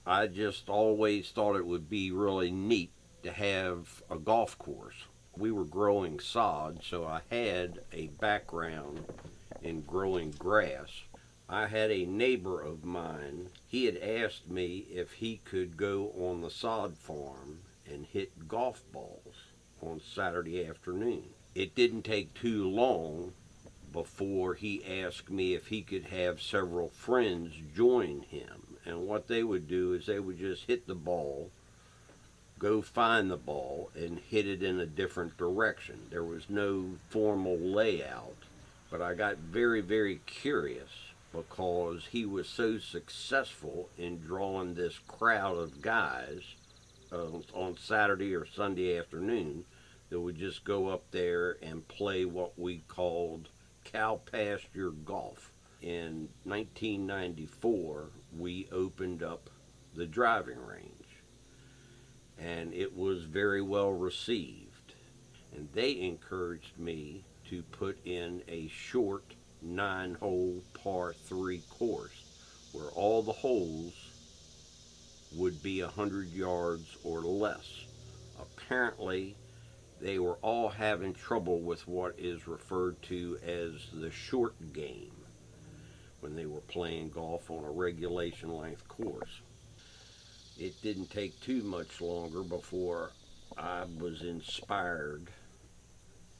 I just always thought it would be really neat to have a golf course. We were growing sod, so I had a background in growing grass. I had a neighbor of mine. He had asked me if he could go on the sod farm and hit golf balls on Saturday afternoon. It didn't take too long before he asked me if he could have several friends join him. And what they would do is they would just hit the ball, go find the ball, and hit it in a different direction. There was no formal layout, but I got very, very curious because he was so successful in drawing this crowd of guys on Saturday or Sunday afternoon that would just go up there and play what we called cow pasture golf. In 1994, we opened up the driving range, and it was very well received. And they encouraged me to put in a short 9-hole par 3 course where all the holes would be 100 yards or less. Apparently, they were all having trouble with what is referred to as the short game when they were playing golf on a regulation length course. It didn't take too much longer before I was inspired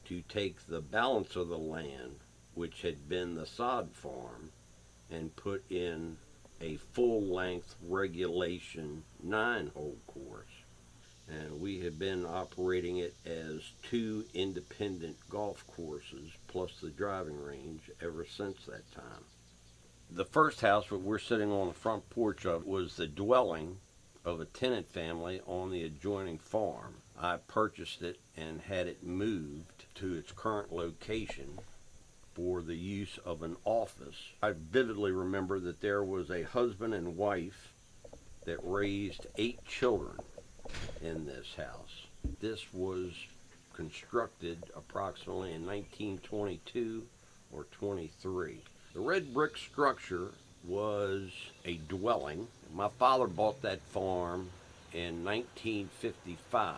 to take the balance of the land, which had been the sod farm, and put in a full-length regulation 9-hole course. And we have been operating it as 2 independent golf courses plus the driving range ever since that time. The first house that we're sitting on the front porch of was the dwelling of a tenant family on the adjoining farm. I purchased it and had it moved to its current location for the use of an office. I vividly remember that there was a husband and wife that raised 8 children in this house. This was constructed approximately in 1922 or 23. The red brick structure was a dwelling. My father bought that farm in 1955.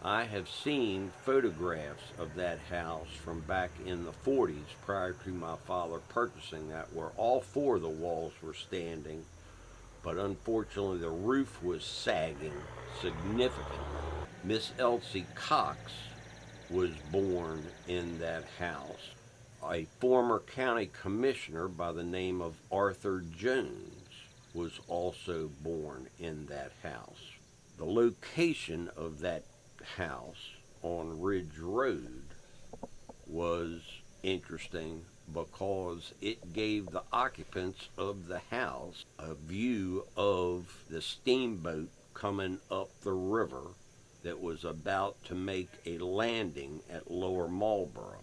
I have seen photographs of that house from back in the 40s prior to my father purchasing that, where all 4 of the walls were standing, but unfortunately the roof was sagging significantly. Miss Elsie Cox was born in that house. A former county commissioner by the name of Arthur Jones was also born in that house. The location of that house on Ridge Road was interesting because it gave the occupants of the house a view of the steamboat coming up the river that was about to make a landing at Lower Marlboro.